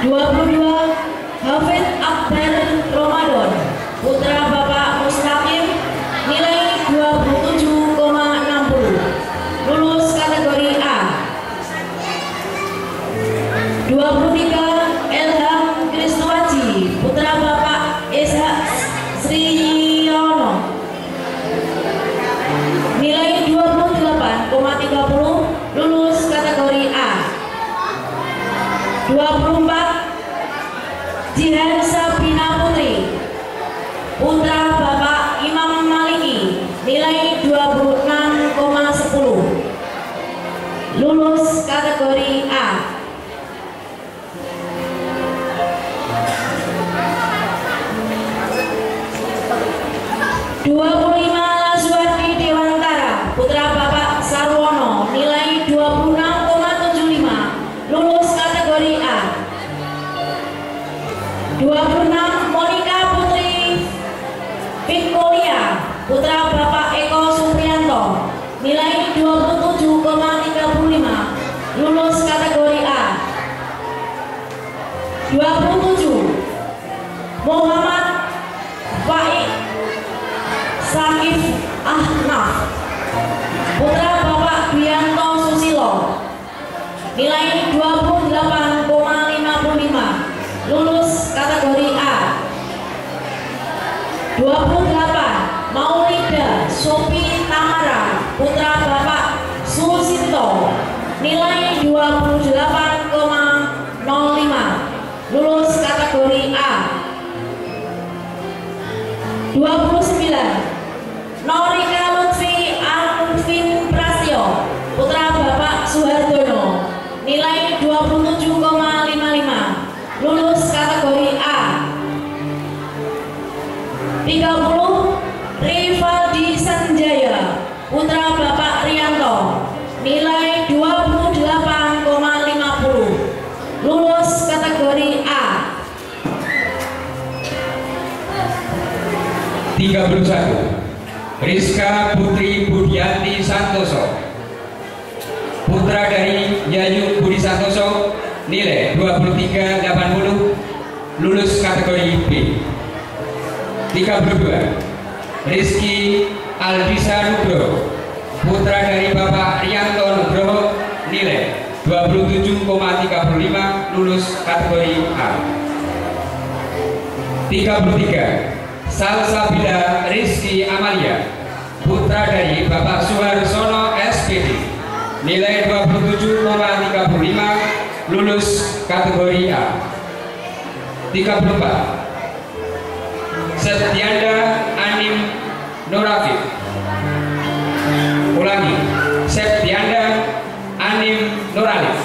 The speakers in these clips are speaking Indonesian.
22 Hafid Akbar Ramadan, putra Bapak Mustaqim, nilai 27,60, lulus kategori A. 23 Elham Krisnuwaji, putra Bapak Ishak Sriyono, nilai 28,30, lulus kategori A. 24 Jihan Sabina Putri, putra Bapak Imam Maliki, nilai 26,10, lulus kategori A. 25 Laswati Dewantara, putra Bapak Sarwono, nilai 26,75, lulus kategori A. 26 Monika Putri Victoria, putra Bapak Eko Supriyanto, nilai 27,35, lulus kategori A. 27 Muhammad Faik Sakif Ahnaf, putra Bapak Bianto Susilo, nilai 28,55, lulus kategori A. 28 Maulida Sopi Tamara, putra Bapak Susinto, nilai 28,05, lulus kategori A. 29 Norika Lutfi Arvin Prasyo, putra Bapak Suhardono, nilai 27,55, lulus kategori A. 30 Rivaldi Sanjaya, putra Bapak Rianto, nilai 28,50, lulus kategori A. 31 Rizka Putri Budianti Santoso, putra dari Yayu Budi Santoso, nilai 23,80, lulus kategori B. 32 Rizky Aldisa Nugroho, putra dari Bapak Rianto Nugroho, nilai 27,35, lulus kategori A. 33 Salsabila Rizky Amalia, putra dari Bapak Suharsono SPD, nilai 27,35, lulus kategori A. 34 Setianda Anim Norafif, ulangi, Setianda Anim Noralif,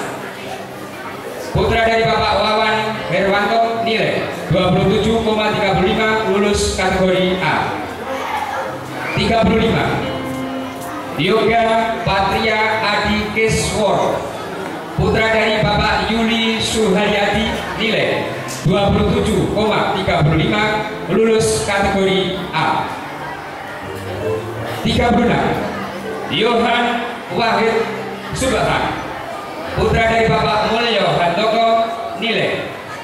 putra dari Bapak Wawan Herwanto, nilai 27,35, lulus kategori A. 35 Yoga Patria Adi Kesworo, putra dari Bapak Yuli Suharyadi, nilai 27,35, lulus kategori A. 36 Yohan Wahid Subhan, putra dari Bapak Mulyo Handoko, nilai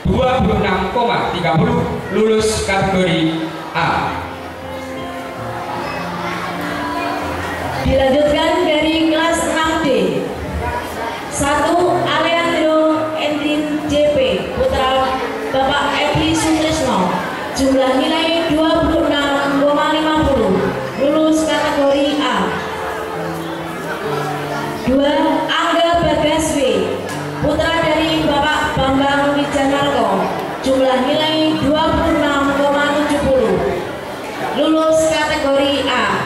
26,30, lulus kategori A. Dilanjutkan dari kelas 6D. 1 Aleandro Endrin JP, putra Bapak Edi Sutrisno, jumlah nilai 26,50, lulus kategori A. 2 Angga Bagaswe, putra dari Bapak Bambang Wijanarko, jumlah nilai 26,70, lulus kategori A.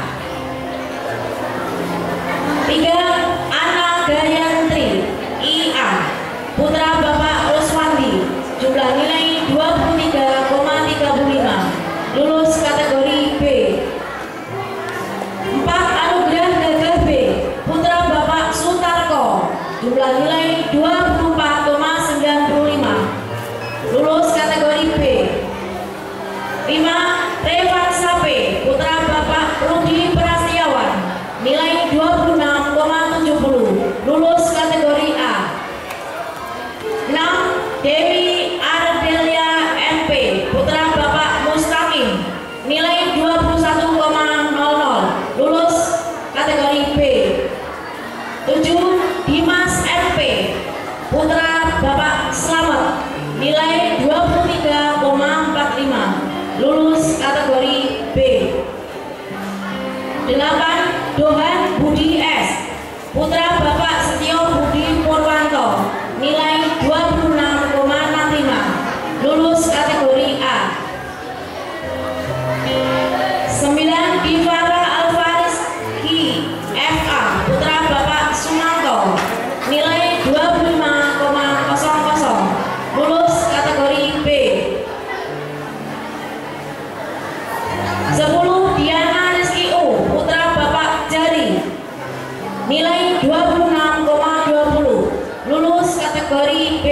lulus kategori B.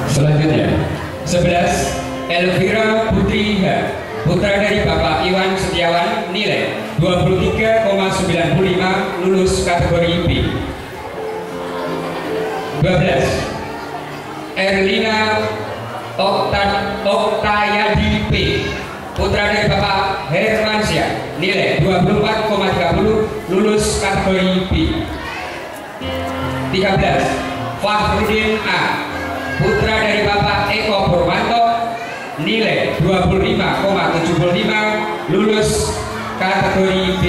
Selanjutnya 11 Elvira Putri H, putra dari Bapak Iwan Setiawan, nilai 23,95, lulus kategori B. 12 Erlina Oktayadi P, putra dari Bapak Hermansyah, nilai 24,30, lulus kategori B. 13 Fahrudin A, putra dari Bapak Eko Purwanto, nilai 25,75, lulus kategori B.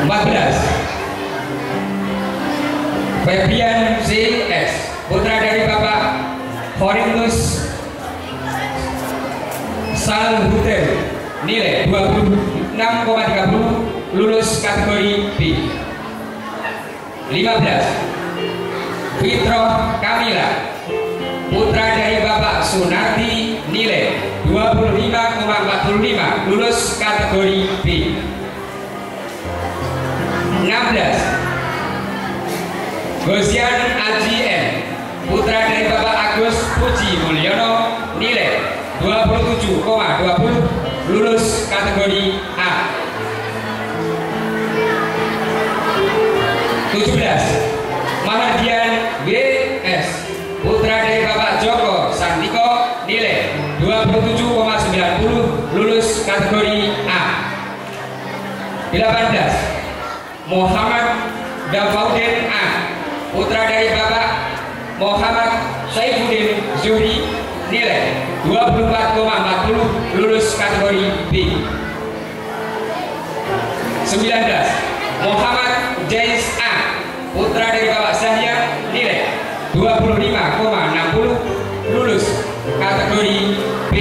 14 Febrian CS, putra dari Bapak Horinus Salhuter, nilai 26,30, lulus kategori B. 15 Fitroh Kamila, putra dari Bapak Sunardi, nilai 25,45, lulus kategori B. 16 Gosian Aji M, putra dari Bapak Agus Puji Mulyono, nilai 27,20, lulus kategori A. 17 Mahardian WS, putra dari Bapak Joko Santiko, nilai 27,90, lulus kategori A. 18 Muhammad Dafaudin A, putra dari Bapak Muhammad Saifuddin Zuhri, nilai 24,40, lulus kategori B. 19 Muhammad Jais A, putra dari Bapak Zahya, nilai 25,60, lulus kategori B.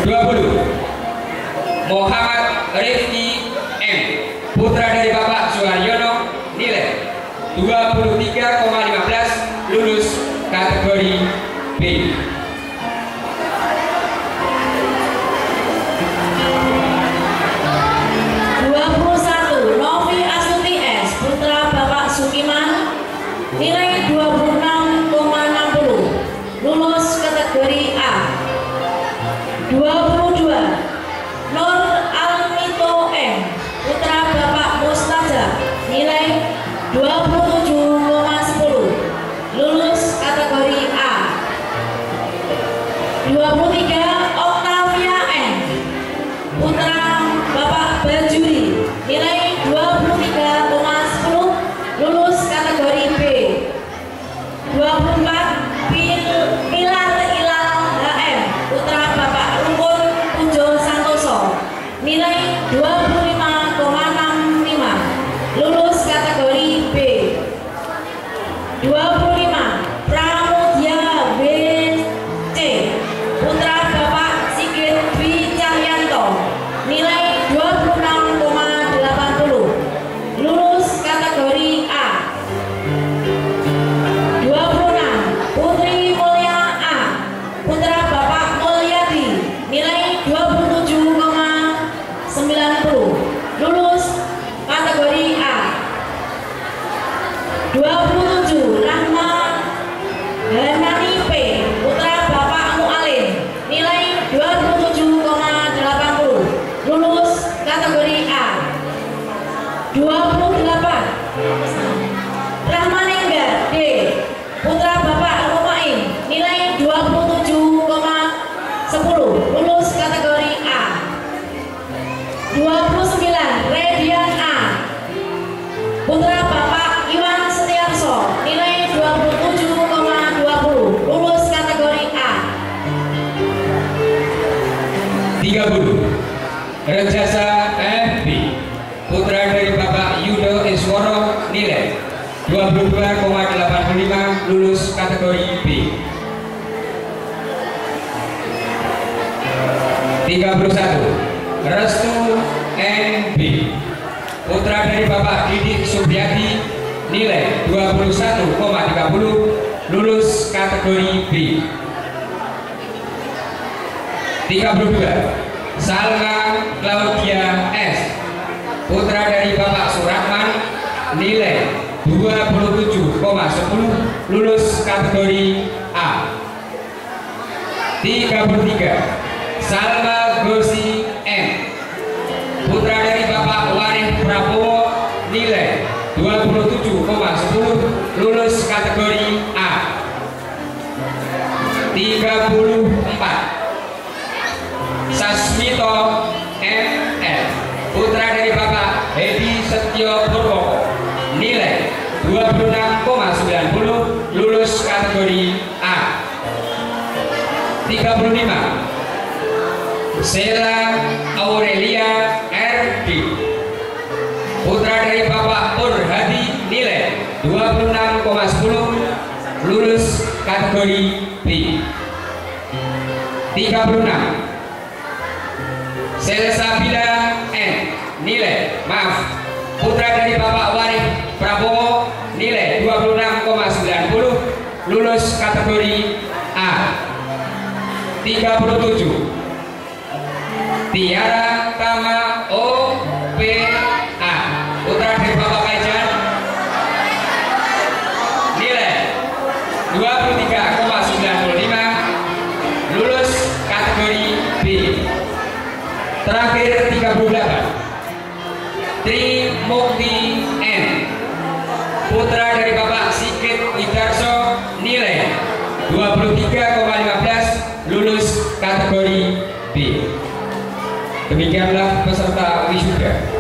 20 Muhammad Rifki M, putra dari Bapak Suharyono, nilai 23,15, lulus kategori B. 21 Novi Astuti S, putra Bapak Sukiman, nilai 26,60, lulus kategori A. 22 Nur Almito M, putra Bapak Mustaja, nilai 27,10, lulus kategori A. 23 Octavia M, putra Bapak Bajuri, nilai 23,10, lulus kategori B. 24 Pilar Ilal HM, putra Bapak Rukun Pujo Santoso, nilai 25,65, lulus kategori B. 25 Pramudia BC, putra Bapak Sigit Dwi Cahyanto, nilai 26,80, lulus kategori A. 26 Putri Mulya A, putra Bapak Mulyadi, nilai 27,90, lulus kategori A. 27 Rahman Hanani P, putra Bapak Mu'alim, nilai 27,80, lulus kategori A. 28 Rahmaninggar D, putra Bapak Rumaim, nilai 27,10, lulus kategori A. 29 Redian A, putra Bapak Iwan Setiarso, nilai 27,20, lulus kategori A. 30 Rejasa FB, putra dari Bapak Yudo Isworo, nilai 22,85, lulus kategori B. 31 Restu NB, putra putra dari Bapak Didik Supriyadi nilai 21,30, lulus kategori B. 32. Salma Claudia S, putra dari Bapak Suratman nilai 27,10, lulus kategori A. 33. Salma Gosi M, putra dari Bapak Warih Prabowo nilai 27,10, lulus kategori A. 34. Sasmito ML, putra dari Bapak Hedi Setio Purwoko nilai 26,90, lulus kategori A. 35. Sheila Aurelia RD, putra dari Bapak Pur Hadi nilai 26,10, lulus kategori B. 36. Selsabila N nilai, putra dari Bapak Warih Prabowo nilai 26,90, lulus kategori A. 37. Tiara Tama OPA, putra dari Bapak Kaijan nilai 23,95, lulus kategori B. Terakhir 38. Tri Mukti N, putra dari Bapak Sigit Widarso nilai 23,15, lulus kategori B. Demikianlah peserta wisuda.